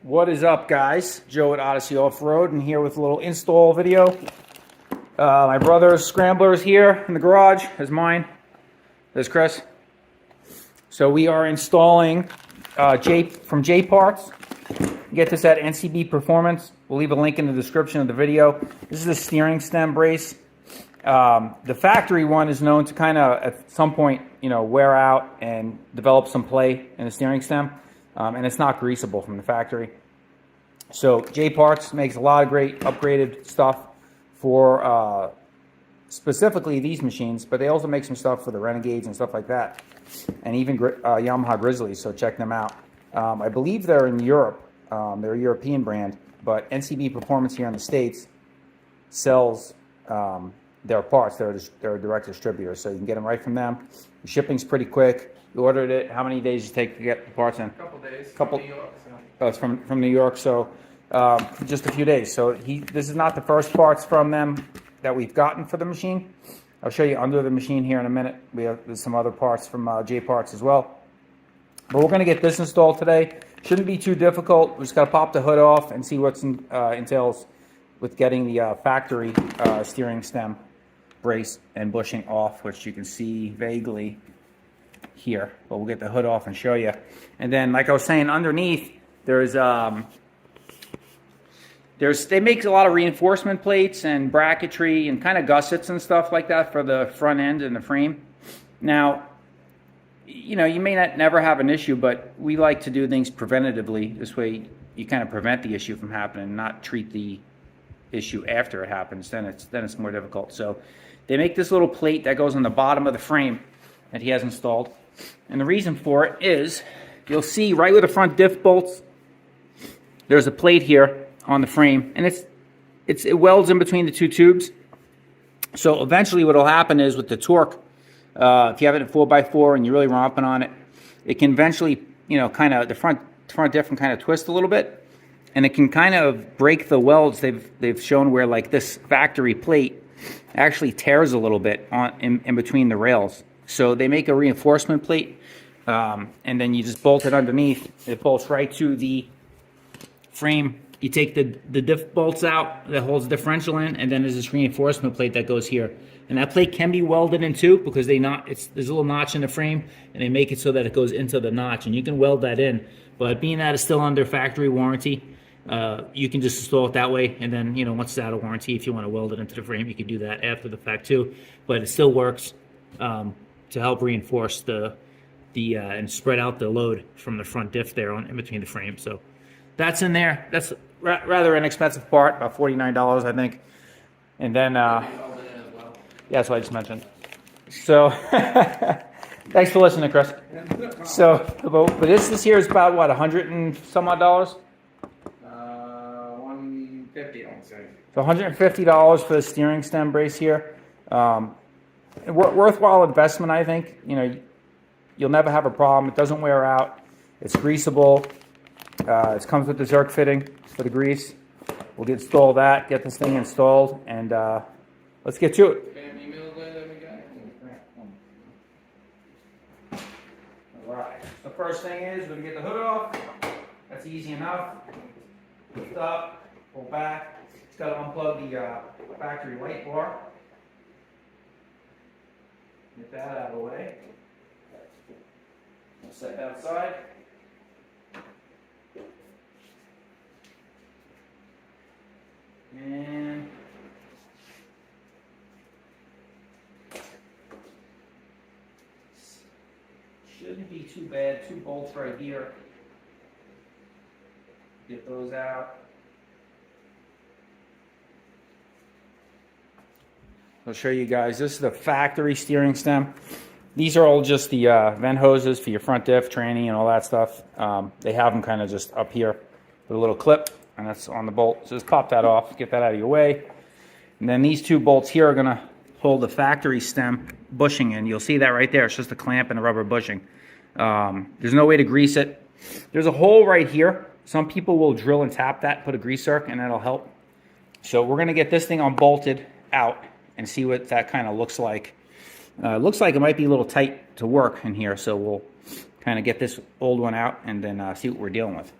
What is up, guys? Joe at Odyssey Off-Road, and here with a little install video. My brother's Scrambler is here in the garage. There's mine. There's Chris. So we are installing from J Parts. Get this at NCB Performance. We'll leave a link in the description of the video. This is a steering stem brace. The factory one is known to kind of at some point, wear out and develop some play in the steering stem. And it's not greasable from the factory. So J Parts makes a lot of great upgraded stuff for specifically these machines, but they also make some stuff for the Renegades and stuff like that, and even Yamaha Grizzlies, so check them out. I believe they're in Europe. They're a European brand, but NCB Performance here in the States sells their parts. They're a direct distributor, so you can get them right from them. The shipping's pretty quick. You ordered it. How many days does it take to get the parts in? A couple days. Couple. From New York, so. Oh, it's from New York, so just a few days. So this is not the first parts from them that we've gotten for the machine. I'll show you under the machine here in a minute. There's some other parts from J Parts as well. But we're going to get this installed today. Shouldn't be too difficult. We just got to pop the hood off and see what entails with getting the factory steering stem brace and bushing off, which you can see vaguely here, but we'll get the hood off and show you. And then, like I was saying, underneath they make a lot of reinforcement plates and bracketry and kind of gussets and stuff like that for the front end and the frame. Now, you may never have an issue, but we like to do things preventatively. This way you kind of prevent the issue from happening, not treat the issue after it happens. Then it's more difficult. So they make this little plate that goes on the bottom of the frame that he has installed. And the reason for it is, you'll see right where the front diff bolts, there's a plate here on the frame, and it welds in between the two tubes. So eventually what will happen is, with the torque, if you have it at 4x4 and you're really romping on it, it can eventually, kind of, the front diff can kind of twist a little bit, and it can kind of break the welds. They've shown where, like, this factory plate actually tears a little bit in between the rails. So they make a reinforcement plate, and then you just bolt it underneath. It bolts right to the frame. You take the diff bolts out that holds the differential in, and then there's this reinforcement plate that goes here. And that plate can be welded in too, because there's a little notch in the frame, and they make it so that it goes into the notch, and you can weld that in. But being that it's still under factory warranty, you can just install it that way, and then once it's out of warranty, if you want to weld it into the frame, you can do that after the fact too. But it still works to help reinforce and spread out the load from the front diff there in between the frames. So that's in there. That's rather inexpensive part, about $49, I think. And then yeah, that's what I just mentioned. So thanks for listening, Chris. So, but this here is about what, 100 and some odd dollars? 150, I would say. So $150 for the steering stem brace here. Worthwhile investment, I think. You'll never have a problem. It doesn't wear out. It's greasable. It comes with the Zerk fitting for the grease. We'll install that, get this thing installed, and let's get to it. All right. The first thing is we're going to get the hood off. That's easy enough. Lift up, pull back. Just got to unplug the factory light bar. Get that out of the way. Set that aside. And shouldn't be too bad. 2 bolts right here. Get those out. I'll show you guys. This is the factory steering stem. These are all just the vent hoses for your front diff, tranny, and all that stuff. They have them kind of just up here with a little clip, and that's on the bolt. So just pop that off, get that out of your way. And then these 2 bolts here are going to hold the factory stem bushing in. You'll see that right there. It's just a clamp and a rubber bushing. There's no way to grease it. There's a hole right here. Some people will drill and tap that, put a grease zerk, and that'll help. So we're going to get this thing unbolted out and see what that kind of looks like. Looks like it might be a little tight to work in here, so we'll kind of get this old one out and then see what we're dealing with.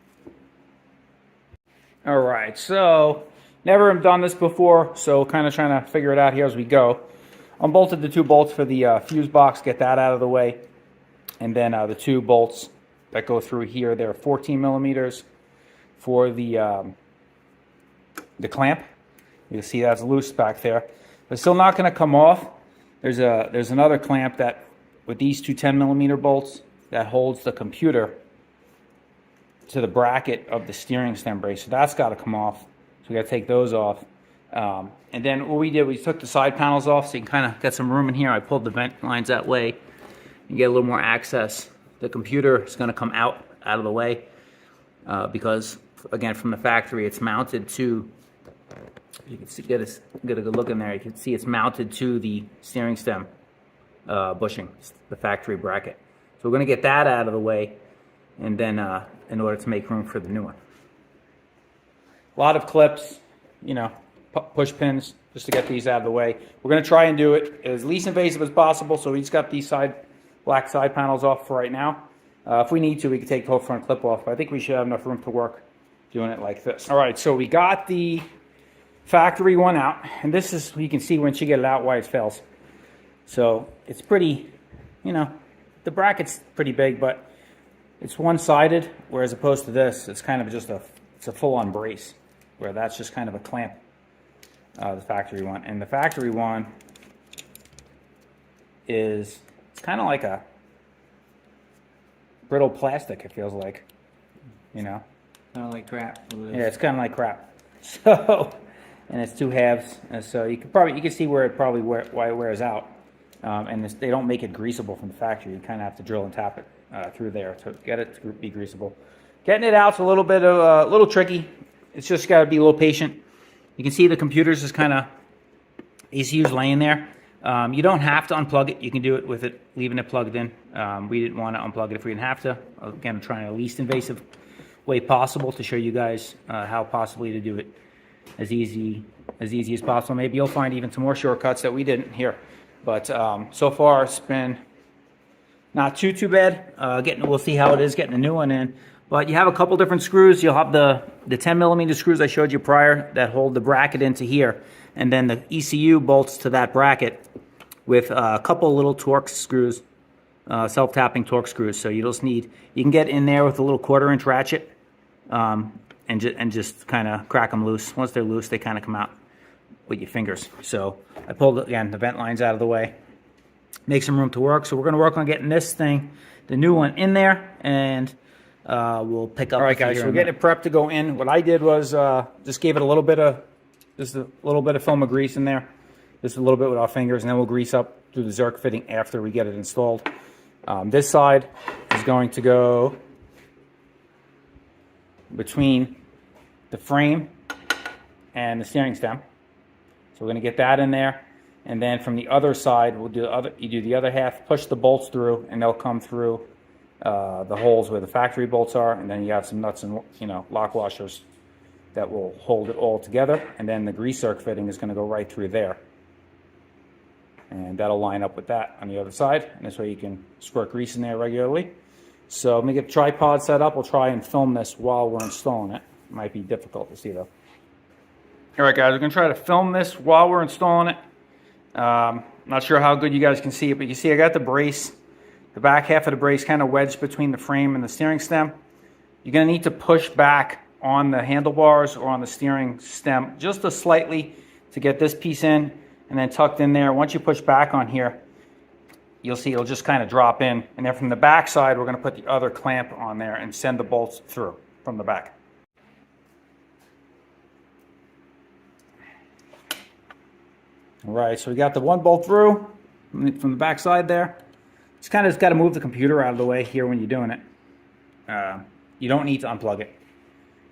All right, so never have done this before, so kind of trying to figure it out here as we go. Unbolted the 2 bolts for the fuse box, get that out of the way, and then the 2 bolts that go through here. They're 14 millimeters for the clamp. You can see that's loose back there, but still not going to come off. There's another clamp that with these 2 10 millimeter bolts that holds the computer to the bracket of the steering stem brace. So that's got to come off. So we got to take those off. And then what we did, we took the side panels off so you can kind of get some room in here. I pulled the vent lines that way and get a little more access. The computer is going to come out of the way because, again, from the factory, it's mounted to, you can see, get a good look in there. You can see it's mounted to the steering stem bushing, the factory bracket. So we're going to get that out of the way, and then in order to make room for the new one. A lot of clips, you know, push pins, just to get these out of the way. We're going to try and do it as least invasive as possible, so we just got these black side panels off for right now. If we need to, we can take the whole front clip off, but I think we should have enough room to work doing it like this. All right, so we got the factory one out, and this is, you can see once you get it out why it fails. So it's pretty, you know, the bracket's pretty big, but it's one-sided, whereas opposed to this, it's kind of just it's a full-on brace, where that's just kind of a clamp, the factory one. And the factory one it's kind of like a brittle plastic, it feels like, you know. Kind of like crap. Yeah, it's kind of like crap. So, and it's 2 halves, and so you can see where it probably why it wears out. And they don't make it greasable from the factory. You kind of have to drill and tap it through there to get it to be greasable. Getting it out's a little tricky. It's just got to be a little patient. You can see the computer's just kind of ECU's laying there. You don't have to unplug it. You can do it with it, leaving it plugged in. We didn't want to unplug it if we didn't have to. Again, I'm trying the least invasive way possible to show you guys how possibly to do it as easy as possible. Maybe you'll find even some more shortcuts that we didn't here. But so far it's been not too bad. We'll see how it is getting a new one in. But you have a couple different screws. You'll have the 10 millimeter screws I showed you prior that hold the bracket into here, and then the ECU bolts to that bracket with a couple little Torx screws, self-tapping Torx screws. So you can get in there with a little 1/4-inch ratchet and just kind of crack them loose. Once they're loose, they kind of come out with your fingers. So I pulled, again, the vent lines out of the way, make some room to work. So we're going to work on getting this thing, the new one, in there, and we'll pick up. All right, guys, so we're getting it prepped to go in. What I did was just gave it a little bit of film of grease in there, just a little bit with our fingers, and then we'll grease up through the Zerk fitting after we get it installed. This side is going to go between the frame and the steering stem. So we're going to get that in there, and then from the other side, you do the other half, push the bolts through, and they'll come through the holes where the factory bolts are, and then you have some nuts and lock washers that will hold it all together, and then the grease Zerk fitting is going to go right through there, and that'll line up with that on the other side, and this way you can squirt grease in there regularly. So let me get the tripod set up. We'll try and film this while we're installing it. It might be difficult to see though. All right, guys, we're going to try to film this while we're installing it. Not sure how good you guys can see it, but you see I got the brace, the back half of the brace kind of wedged between the frame and the steering stem. You're going to need to push back on the handlebars or on the steering stem just a slightly to get this piece in, and then tucked in there. Once you push back on here, you'll see it'll just kind of drop in. And then from the back side, we're going to put the other clamp on there and send the bolts through from the back. All right, so we got the one bolt through from the back side there. Just kind of got to move the computer out of the way here when you're doing it. You don't need to unplug it.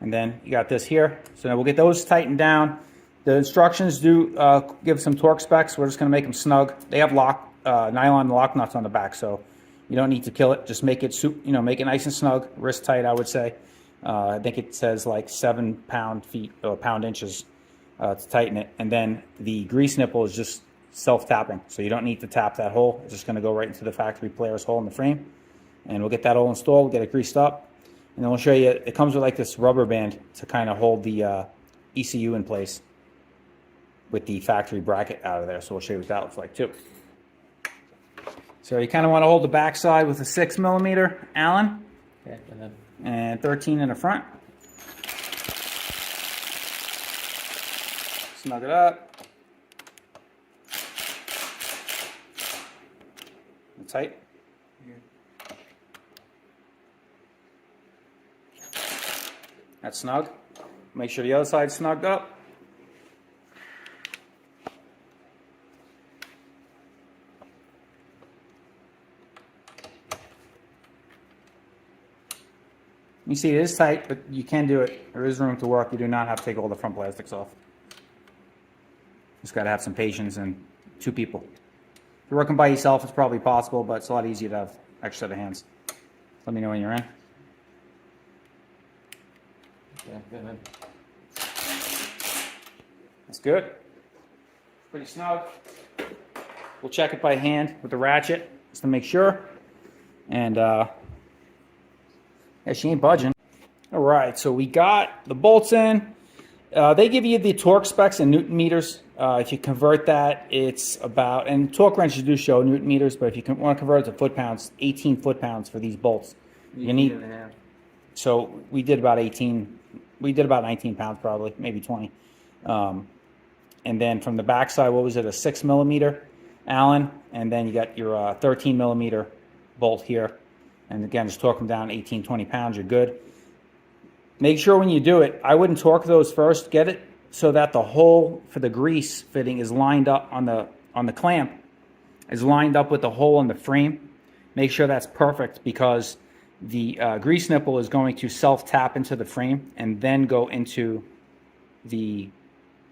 And then you got this here. So now we'll get those tightened down. The instructions do give some torque specs. We're just going to make them snug. They have nylon lock nuts on the back, so you don't need to kill it. Just make it make it nice and snug, wrist tight, I would say. I think it says like 7 pound-feet or pound-inches to tighten it. And then the grease nipple is just self-tapping, so you don't need to tap that hole. It's just going to go right into the factory player's hole in the frame. And we'll get that all installed, get it greased up. And then we'll show you, it comes with like this rubber band to kind of hold the ECU in place with the factory bracket out of there. So we'll show you what that looks like too. So you kind of want to hold the back side with a 6mm Allen, Okay, and 13 in the front. Snug it up. And tight. That's snug. Make sure the other side's snugged up. You see it is tight, but you can do it. There is room to work. You do not have to take all the front plastics off. Just got to have some patience and 2 people. If you're working by yourself, it's probably possible, but it's a lot easier to have extra set of hands. Let me know when you're in. okay, good. That's good. Pretty snug. We'll check it by hand with the ratchet just to make sure. And yeah, she ain't budging. All right, so we got the bolts in. They give you the torque specs in Newton meters. If you convert that, it's about, and torque wrenches do show Newton meters, but if you want to convert it to foot-pounds, 18 foot-pounds for these bolts. You need. So we did about 18. We did about 19 pounds probably, maybe 20. And then from the back side, what was it, a 6mm Allen, and then you got your 13mm bolt here. And again, just torque them down 18, 20 pounds, you're good. Make sure when you do it, I wouldn't torque those first. Get it so that the hole for the grease fitting is lined up on the clamp, is lined up with the hole in the frame. Make sure that's perfect, because the grease nipple is going to self-tap into the frame and then go into the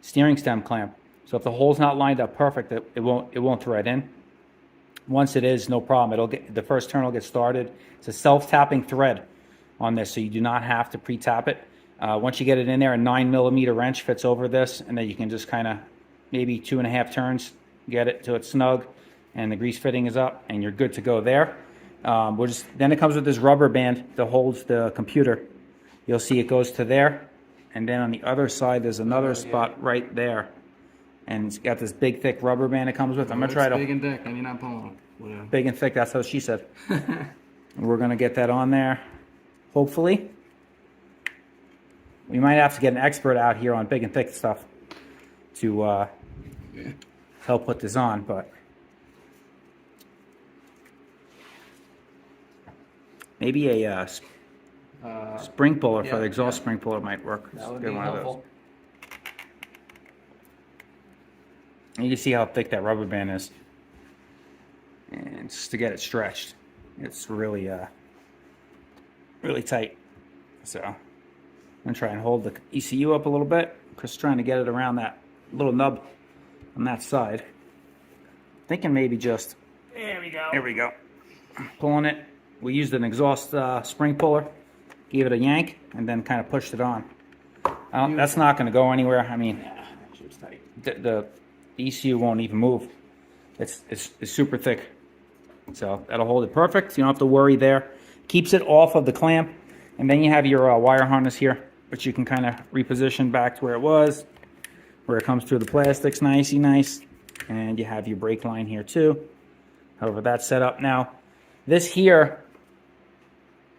steering stem clamp. So if the hole's not lined up perfect, it won't thread in. Once it is, no problem. The first turn will get started. It's a self-tapping thread on this, so you do not have to pre-tap it. Once you get it in there, a 9mm wrench fits over this, and then you can just kind of maybe 2.5 turns, get it till it's snug, and the grease fitting is up, and you're good to go there. Then it comes with this rubber band that holds the computer. You'll see it goes to there, and then on the other side there's another spot right there, and it's got this big thick rubber band it comes with. I'm gonna try to. Big and thick, and you're not pulling it. Big and thick. That's what she said. We're gonna get that on there. Hopefully. We might have to get an expert out here on big and thick stuff to help put this on, but maybe a spring puller for the exhaust spring puller might work. That would be helpful. And you can see how thick that rubber band is. And just to get it stretched, it's really really tight. So I'm gonna try and hold the ECU up a little bit. Chris is trying to get it around that little nub on that side. Thinking maybe just, there we go. There we go. Pulling it. We used an exhaust spring puller, gave it a yank, and then kind of pushed it on. That's not gonna go anywhere. I mean, the ECU won't even move. It's super thick. So that'll hold it perfect. You don't have to worry there. Keeps it off of the clamp. And then you have your wire harness here, which you can kind of reposition back to where it was, where it comes through the plastics nicey nice. And you have your brake line here too. However, that's set up. Now, this here,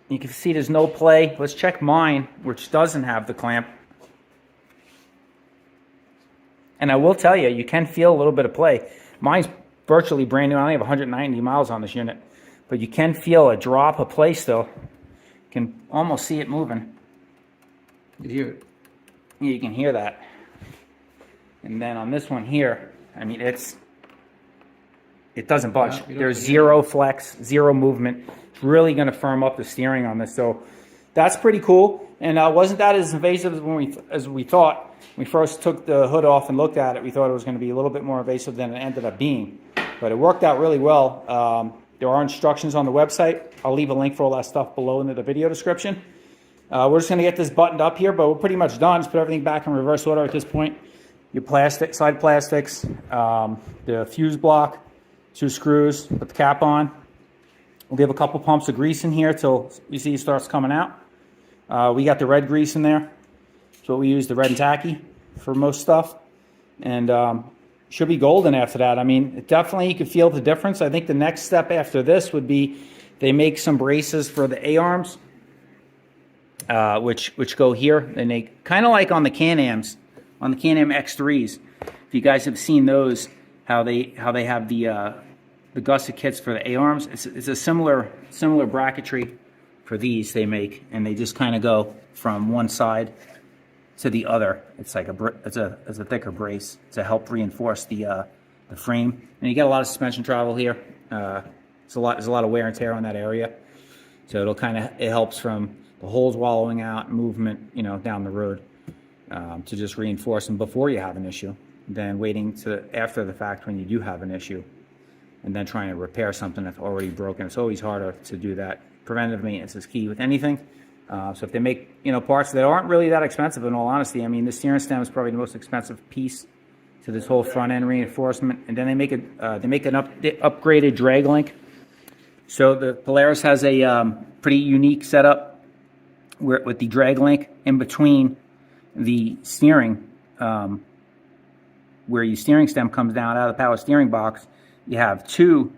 you can see there's no play. Let's check mine, which doesn't have the clamp. And I will tell you, you can feel a little bit of play. Mine's virtually brand new. I only have 190 miles on this unit. But you can feel a drop of play still. You can almost see it moving. You hear it. You can hear that. And then on this one here, I mean, it doesn't budge. There's zero flex, zero movement. It's really going to firm up the steering on this. So that's pretty cool. And wasn't that as invasive as we thought. When we first took the hood off and looked at it, we thought it was going to be a little bit more invasive than it ended up being. But it worked out really well. There are instructions on the website. I'll leave a link for all that stuff below in the video description. We're just going to get this buttoned up here, but we're pretty much done. Just put everything back in reverse order at this point. Your plastic, side plastics, the fuse block, 2 screws, put the cap on. We'll give a couple pumps of grease in here till you see it starts coming out. We got the red grease in there. That's what we use, the red and tacky for most stuff. And should be golden after that. I mean, it definitely, you can feel the difference. I think the next step after this would be they make some braces for the A-arms, which go here. And they kind of like on the Can-Ams, on the Can-Am X3s. If you guys have seen those, how they have the gusset kits for the A-arms, it's a similar bracketry for these they make, and they just kind of go from one side to the other. It's like it's a thicker brace to help reinforce the frame, and you get a lot of suspension travel here. There's a lot of wear and tear on that area, so it helps from the holes wallowing out, movement, you know, down the road, to just reinforce them before you have an issue, than waiting to after the fact when you do have an issue, and then trying to repair something that's already broken. It's always harder to do that. Preventative maintenance is key with anything. So if they make, you know, parts that aren't really that expensive, in all honesty, I mean, the steering stem is probably the most expensive piece to this whole front end reinforcement, and then they make an upgraded drag link. So the Polaris has a pretty unique setup with the drag link in between the steering, where your steering stem comes down out of the power steering box. You have two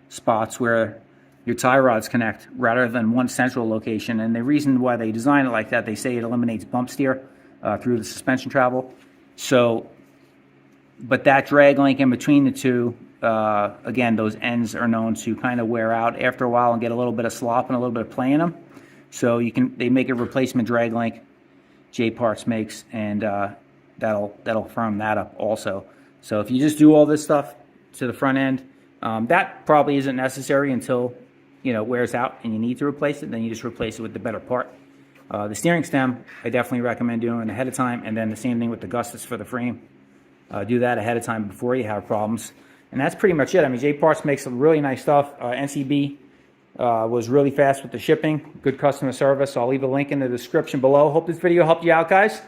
spots where your tie rods connect rather than one central location. And the reason why they design it like that, they say it eliminates bump steer through the suspension travel. So, but that drag link in between the two, again, those ends are known to kind of wear out after a while and get a little bit of slop and a little bit of play in them. So they make a replacement drag link, J Parts makes, and that'll firm that up also. So if you just do all this stuff to the front end, that probably isn't necessary until, you know, wears out and you need to replace it. Then you just replace it with the better part. The steering stem, I definitely recommend doing ahead of time, and then the same thing with the gussets for the frame. Do that ahead of time before you have problems. And that's pretty much it. I mean, J Parts makes some really nice stuff. NCB was really fast with the shipping, good customer service. I'll leave a link in the description below. Hope this video helped you out, guys.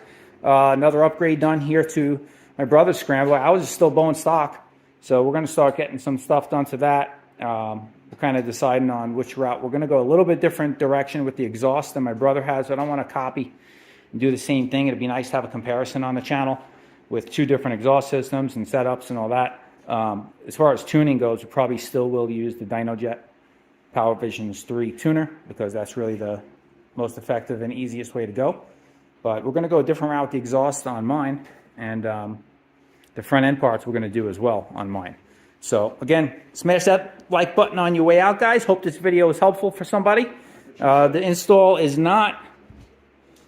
Another upgrade done here to my brother's Scrambler. I was still bone stock, so we're going to start getting some stuff done to that. We're kind of deciding on which route. We're going to go a little bit different direction with the exhaust than my brother has. I don't want to copy and do the same thing. It'd be nice to have a comparison on the channel with two different exhaust systems and setups and all that. As far as tuning goes, we probably still will use the DynoJet Power Visions 3 tuner, because that's really the most effective and easiest way to go. But we're going to go a different route with the exhaust on mine, and the front end parts we're going to do as well on mine. So again, smash that like button on your way out, guys. Hope this video was helpful for somebody. The install is not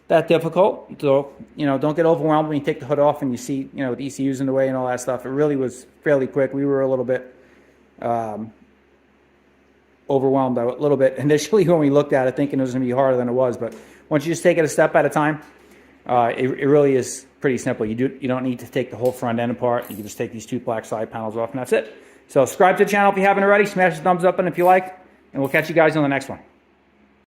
that difficult, so, you know, don't get overwhelmed when you take the hood off and you see, you know, the ECUs in the way and all that stuff. It really was fairly quick. We were a little bit overwhelmed a little bit initially when we looked at it, thinking it was going to be harder than it was. But once you just take it a step at a time, it really is pretty simple. You don't need to take the whole front end apart. You can just take these two black side panels off, and that's it. So subscribe to the channel if you haven't already. Smash the thumbs up and if you like, and we'll catch you guys on the next one.